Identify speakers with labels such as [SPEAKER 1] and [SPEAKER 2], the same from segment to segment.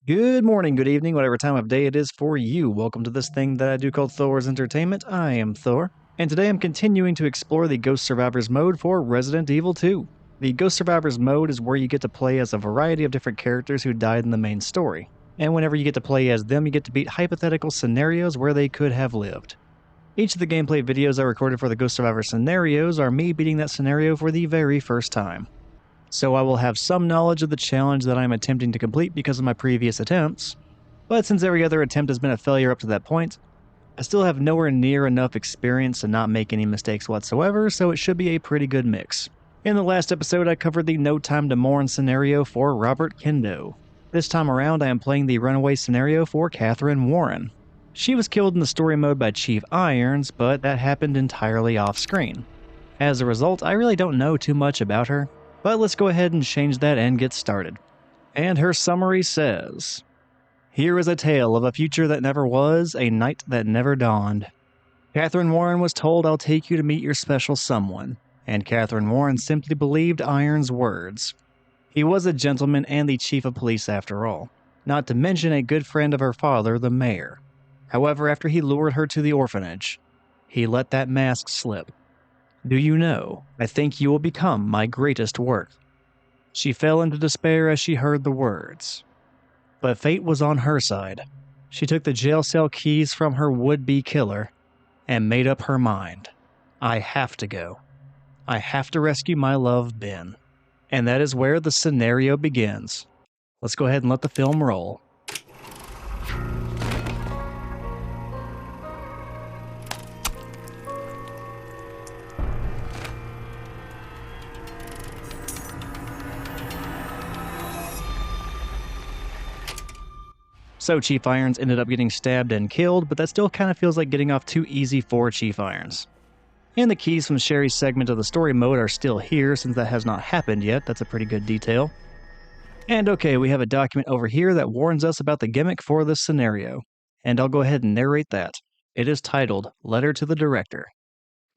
[SPEAKER 1] Good morning, good evening, whatever time of day it is for you. Welcome to this thing that I do called Thor's Entertainment. I am Thor, and today I'm continuing to explore the Ghost Survivors mode for Resident Evil 2. The Ghost Survivors mode is where you get to play as a variety of different characters who died in the main story. And whenever you get to play as them, you get to beat hypothetical scenarios where they could have lived. Each of the gameplay videos I recorded for the Ghost Survivor scenarios are me beating that scenario for the very first time. So I will have some knowledge of the challenge that I'm attempting to complete because of my previous attempts, but since every other attempt has been a failure up to that point, I still have nowhere near enough experience to not make any mistakes whatsoever, so it should be a pretty good mix. In the last episode, I covered the No Time to Mourn scenario for Robert Kendo. This time around, I am playing the Runaway scenario for Katherine Warren. She was killed in the story mode by Chief Irons, but that happened entirely off-screen. As a result, I really don't know too much about her. But let's go ahead and change that and get started. And her summary says, "Here is a tale of a future that never was, a night that never dawned. Katherine Warren was told, 'I'll take you to meet your special someone,' and Katherine Warren simply believed Iron's words. He was a gentleman and the chief of police after all, not to mention a good friend of her father, the mayor. However, after he lured her to the orphanage, he let that mask slip. 'Do you know, I think you will become my greatest work.' She fell into despair as she heard the words. But fate was on her side. She took the jail cell keys from her would-be killer and made up her mind. I have to go. I have to rescue my love, Ben." And that is where the scenario begins. Let's go ahead and let the film roll. So Chief Irons ended up getting stabbed and killed, but that still kind of feels like getting off too easy for Chief Irons. And the keys from Sherry's segment of the story mode are still here since that has not happened yet. That's a pretty good detail. And okay, we have a document over here that warns us about the gimmick for this scenario. And I'll go ahead and narrate that. It is titled, "Letter to the Director."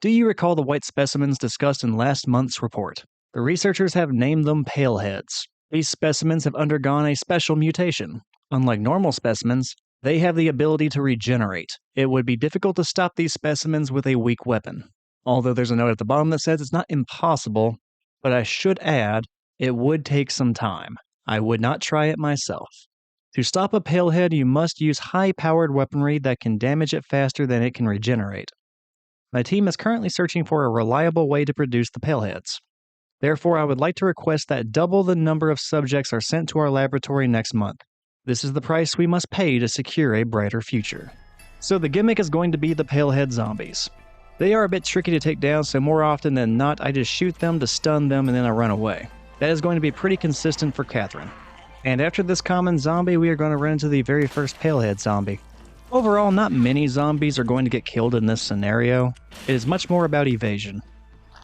[SPEAKER 1] Do you recall the white specimens discussed in last month's report? The researchers have named them paleheads. These specimens have undergone a special mutation. Unlike normal specimens, they have the ability to regenerate. It would be difficult to stop these specimens with a weak weapon. Although there's a note at the bottom that says it's not impossible, but I should add, it would take some time. I would not try it myself. To stop a palehead, you must use high-powered weaponry that can damage it faster than it can regenerate. My team is currently searching for a reliable way to produce the paleheads. Therefore, I would like to request that double the number of subjects are sent to our laboratory next month. This is the price we must pay to secure a brighter future. So the gimmick is going to be the palehead zombies. They are a bit tricky to take down, so more often than not, I just shoot them to stun them and then I run away. That is going to be pretty consistent for Katherine. And after this common zombie, we are going to run into the very first palehead zombie. Overall, not many zombies are going to get killed in this scenario. It is much more about evasion.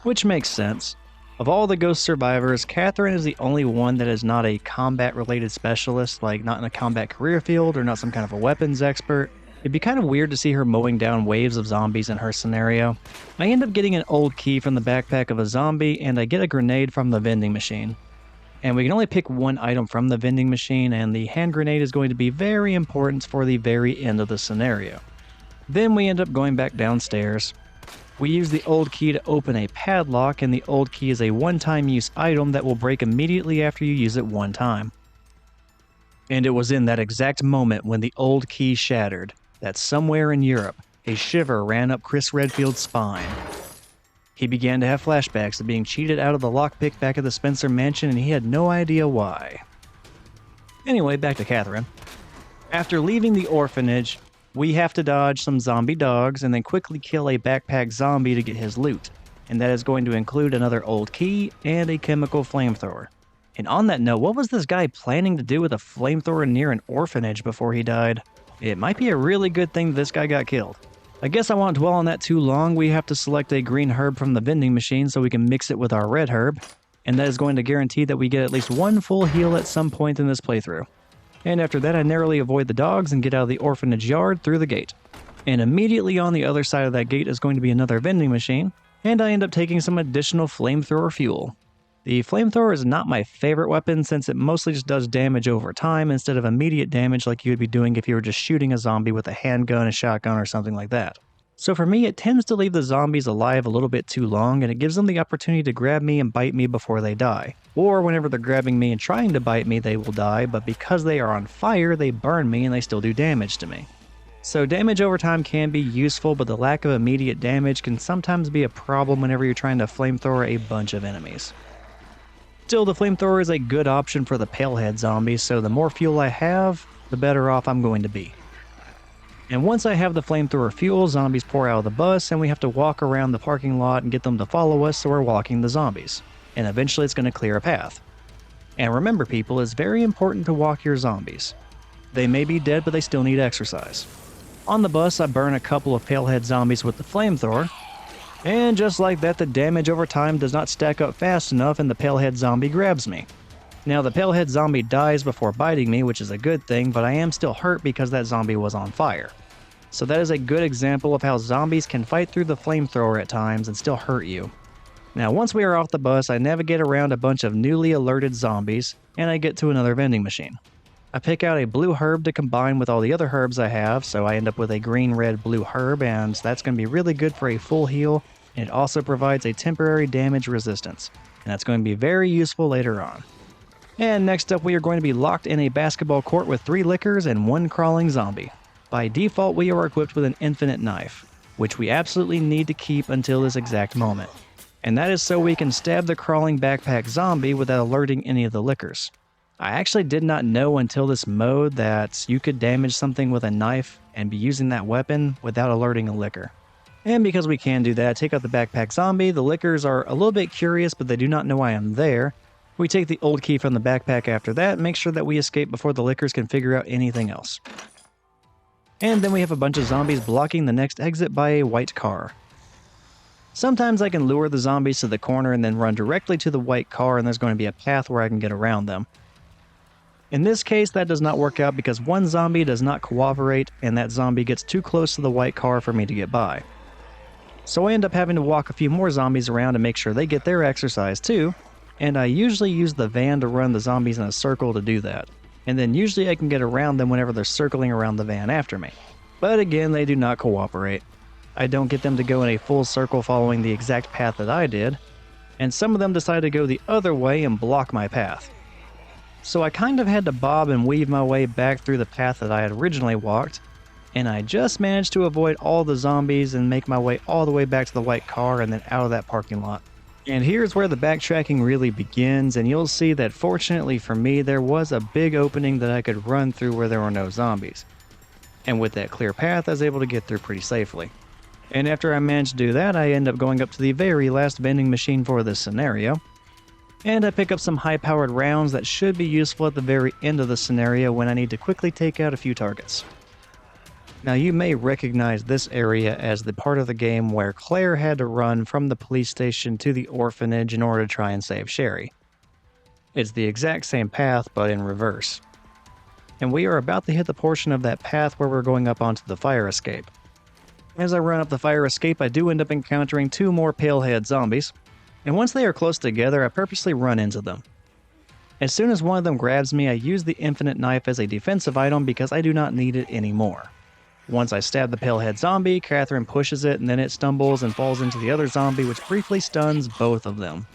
[SPEAKER 1] Which makes sense. Of all the Ghost Survivors, Katherine is the only one that is not a combat-related specialist, like not in a combat career field or not some kind of a weapons expert. It'd be kind of weird to see her mowing down waves of zombies in her scenario. I end up getting an old key from the backpack of a zombie, and I get a grenade from the vending machine. And we can only pick one item from the vending machine, and the hand grenade is going to be very important for the very end of the scenario. Then we end up going back downstairs. We use the old key to open a padlock, and the old key is a one-time use item that will break immediately after you use it one time. And it was in that exact moment when the old key shattered that somewhere in Europe, a shiver ran up Chris Redfield's spine. He began to have flashbacks of being cheated out of the lockpick back at the Spencer mansion, and he had no idea why. Anyway, back to Katherine. After leaving the orphanage, we have to dodge some zombie dogs and then quickly kill a backpack zombie to get his loot, and that is going to include another old key and a chemical flamethrower. And on that note, what was this guy planning to do with a flamethrower near an orphanage before he died? It might be a really good thing this guy got killed. I guess I won't dwell on that too long. We have to select a green herb from the vending machine so we can mix it with our red herb, and that is going to guarantee that we get at least one full heal at some point in this playthrough. And after that, I narrowly avoid the dogs and get out of the orphanage yard through the gate. And immediately on the other side of that gate is going to be another vending machine, and I end up taking some additional flamethrower fuel. The flamethrower is not my favorite weapon since it mostly just does damage over time instead of immediate damage like you would be doing if you were just shooting a zombie with a handgun, a shotgun, or something like that. So for me, it tends to leave the zombies alive a little bit too long, and it gives them the opportunity to grab me and bite me before they die. Or whenever they're grabbing me and trying to bite me, they will die, but because they are on fire, they burn me and they still do damage to me. So damage over time can be useful, but the lack of immediate damage can sometimes be a problem whenever you're trying to flamethrower a bunch of enemies. Still, the flamethrower is a good option for the palehead zombies, so the more fuel I have, the better off I'm going to be. And once I have the flamethrower fuel, zombies pour out of the bus, and we have to walk around the parking lot and get them to follow us so we're walking the zombies. And eventually it's going to clear a path. And remember people, it's very important to walk your zombies. They may be dead, but they still need exercise. On the bus, I burn a couple of palehead zombies with the flamethrower, and just like that, the damage over time does not stack up fast enough and the palehead zombie grabs me. Now the palehead zombie dies before biting me, which is a good thing, but I am still hurt because that zombie was on fire. So that is a good example of how zombies can fight through the flamethrower at times and still hurt you. Now once we are off the bus, I navigate around a bunch of newly alerted zombies, and I get to another vending machine. I pick out a blue herb to combine with all the other herbs I have, so I end up with a green, red, blue herb, and that's going to be really good for a full heal, and it also provides a temporary damage resistance, and that's going to be very useful later on. And next up, we are going to be locked in a basketball court with 3 lickers and 1 crawling zombie. By default, we are equipped with an infinite knife, which we absolutely need to keep until this exact moment, and that is so we can stab the crawling backpack zombie without alerting any of the lickers. I actually did not know until this mode that you could damage something with a knife and be using that weapon without alerting a licker. And because we can do that, take out the backpack zombie, the lickers are a little bit curious but they do not know I am there. We take the old key from the backpack after that and make sure that we escape before the lickers can figure out anything else. And then we have a bunch of zombies blocking the next exit by a white car. Sometimes I can lure the zombies to the corner and then run directly to the white car and there's going to be a path where I can get around them. In this case, that does not work out because one zombie does not cooperate and that zombie gets too close to the white car for me to get by. So I end up having to walk a few more zombies around to make sure they get their exercise too, and I usually use the van to run the zombies in a circle to do that. And then usually I can get around them whenever they're circling around the van after me. But again, they do not cooperate. I don't get them to go in a full circle following the exact path that I did, and some of them decide to go the other way and block my path. So I kind of had to bob and weave my way back through the path that I had originally walked, and I just managed to avoid all the zombies and make my way all the way back to the white car and then out of that parking lot. And here's where the backtracking really begins, and you'll see that fortunately for me, there was a big opening that I could run through where there were no zombies. And with that clear path, I was able to get through pretty safely. And after I managed to do that, I end up going up to the very last vending machine for this scenario. And I pick up some high-powered rounds that should be useful at the very end of the scenario when I need to quickly take out a few targets. Now you may recognize this area as the part of the game where Claire had to run from the police station to the orphanage in order to try and save Sherry. It's the exact same path, but in reverse. And we are about to hit the portion of that path where we're going up onto the fire escape. As I run up the fire escape, I do end up encountering 2 more palehead zombies, and once they are close together, I purposely run into them. As soon as one of them grabs me, I use the infinite knife as a defensive item because I do not need it anymore. Once I stab the palehead zombie, Katherine pushes it and then it stumbles and falls into the other zombie, which briefly stuns both of them.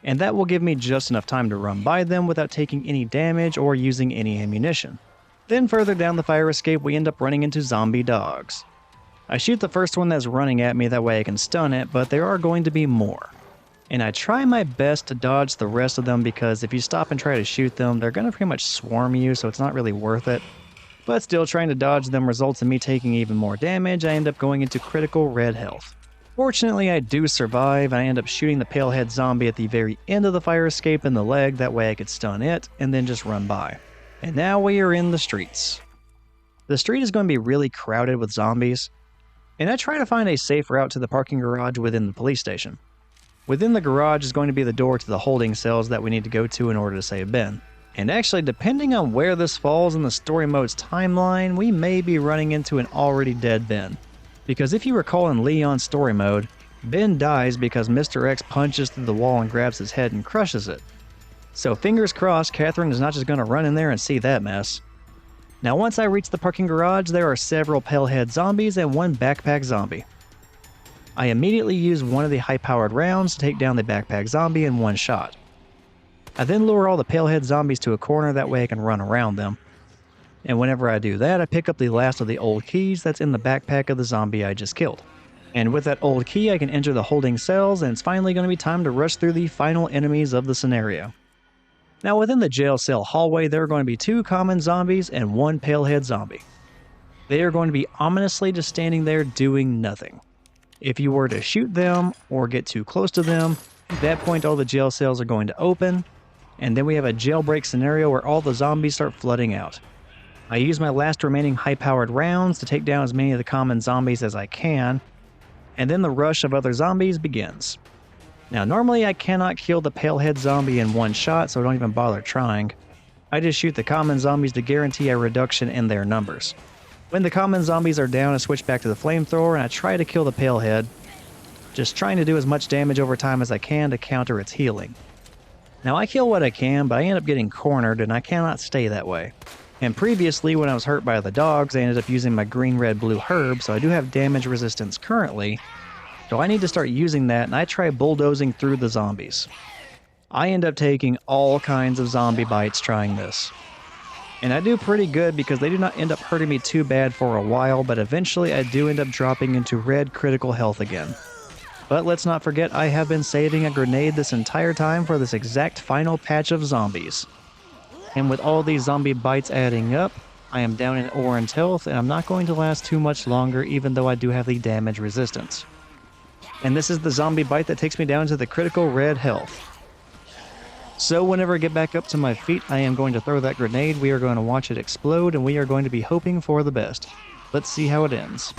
[SPEAKER 1] And that will give me just enough time to run by them without taking any damage or using any ammunition. Then further down the fire escape, we end up running into zombie dogs. I shoot the first one that's running at me, that way I can stun it, but there are going to be more. And I try my best to dodge the rest of them because if you stop and try to shoot them, they're going to pretty much swarm you, so it's not really worth it. But still, trying to dodge them results in me taking even more damage. I end up going into critical red health. Fortunately, I do survive, and I end up shooting the palehead zombie at the very end of the fire escape in the leg, that way I could stun it, and then just run by. And now we are in the streets. The street is going to be really crowded with zombies, and I try to find a safe route to the parking garage within the police station. Within the garage is going to be the door to the holding cells that we need to go to in order to save Ben. And actually, depending on where this falls in the story mode's timeline, we may be running into an already dead Ben. Because if you recall in Leon's story mode, Ben dies because Mr. X punches through the wall and grabs his head and crushes it. So fingers crossed Katherine is not just going to run in there and see that mess. Now once I reach the parking garage, there are several palehead zombies and one backpack zombie. I immediately use one of the high-powered rounds to take down the backpack zombie in one shot. I then lure all the palehead zombies to a corner, that way I can run around them. And whenever I do that, I pick up the last of the old keys that's in the backpack of the zombie I just killed. And with that old key, I can enter the holding cells, and it's finally going to be time to rush through the final enemies of the scenario. Now within the jail cell hallway, there are going to be 2 common zombies and 1 palehead zombie. They are going to be ominously just standing there doing nothing. If you were to shoot them or get too close to them, at that point all the jail cells are going to open, and then we have a jailbreak scenario where all the zombies start flooding out. I use my last remaining high-powered rounds to take down as many of the common zombies as I can, and then the rush of other zombies begins. Now normally I cannot kill the palehead zombie in one shot, so I don't even bother trying. I just shoot the common zombies to guarantee a reduction in their numbers. When the common zombies are down, I switch back to the flamethrower and I try to kill the palehead, just trying to do as much damage over time as I can to counter its healing. Now I kill what I can, but I end up getting cornered and I cannot stay that way. And previously, when I was hurt by the dogs, I ended up using my green, red, blue herb, so I do have damage resistance currently. So I need to start using that, and I try bulldozing through the zombies. I end up taking all kinds of zombie bites trying this. And I do pretty good because they do not end up hurting me too bad for a while, but eventually I do end up dropping into red critical health again. But let's not forget I have been saving a grenade this entire time for this exact final patch of zombies. And with all these zombie bites adding up, I am down in orange health and I'm not going to last too much longer even though I do have the damage resistance. And this is the zombie bite that takes me down to the critical red health. So whenever I get back up to my feet, I am going to throw that grenade, we are going to watch it explode, and we are going to be hoping for the best. Let's see how it ends.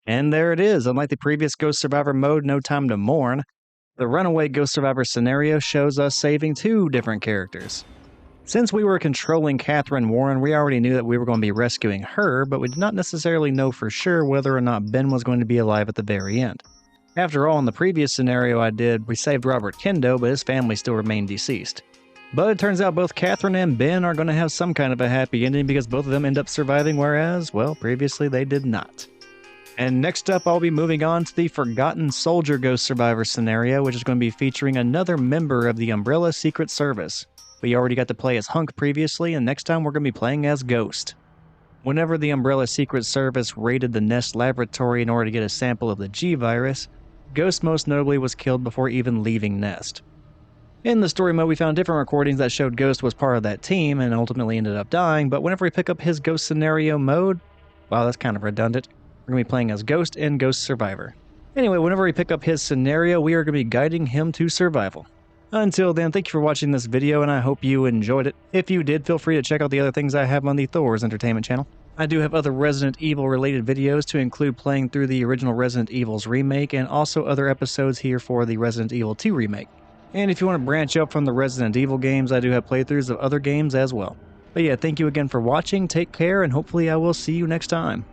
[SPEAKER 1] And there it is. Unlike the previous Ghost Survivor mode, No Time to Mourn, the Runaway Ghost Survivor scenario shows us saving 2 different characters. Since we were controlling Katherine Warren, we already knew that we were going to be rescuing her, but we did not necessarily know for sure whether or not Ben was going to be alive at the very end. After all, in the previous scenario I did, we saved Robert Kendo, but his family still remained deceased. But it turns out both Katherine and Ben are going to have some kind of a happy ending because both of them end up surviving, whereas, well, previously they did not. And next up, I'll be moving on to the Forgotten Soldier Ghost Survivor scenario, which is going to be featuring another member of the Umbrella Secret Service. We already got to play as Hunk previously, and next time we're going to be playing as Ghost. Whenever the Umbrella Secret Service raided the Nest laboratory in order to get a sample of the G virus, Ghost most notably was killed before even leaving Nest. In the story mode, we found different recordings that showed Ghost was part of that team and ultimately ended up dying, but whenever we pick up his Ghost scenario mode, wow, that's kind of redundant. We're going to be playing as Ghost and Ghost Survivor. Anyway, whenever we pick up his scenario, we are going to be guiding him to survival. Until then, thank you for watching this video, and I hope you enjoyed it. If you did, feel free to check out the other things I have on the Thor's Entertainment channel. I do have other Resident Evil related videos to include playing through the original Resident Evil's remake, and also other episodes here for the Resident Evil 2 remake. And if you want to branch out from the Resident Evil games, I do have playthroughs of other games as well. But yeah, thank you again for watching, take care, and hopefully I will see you next time.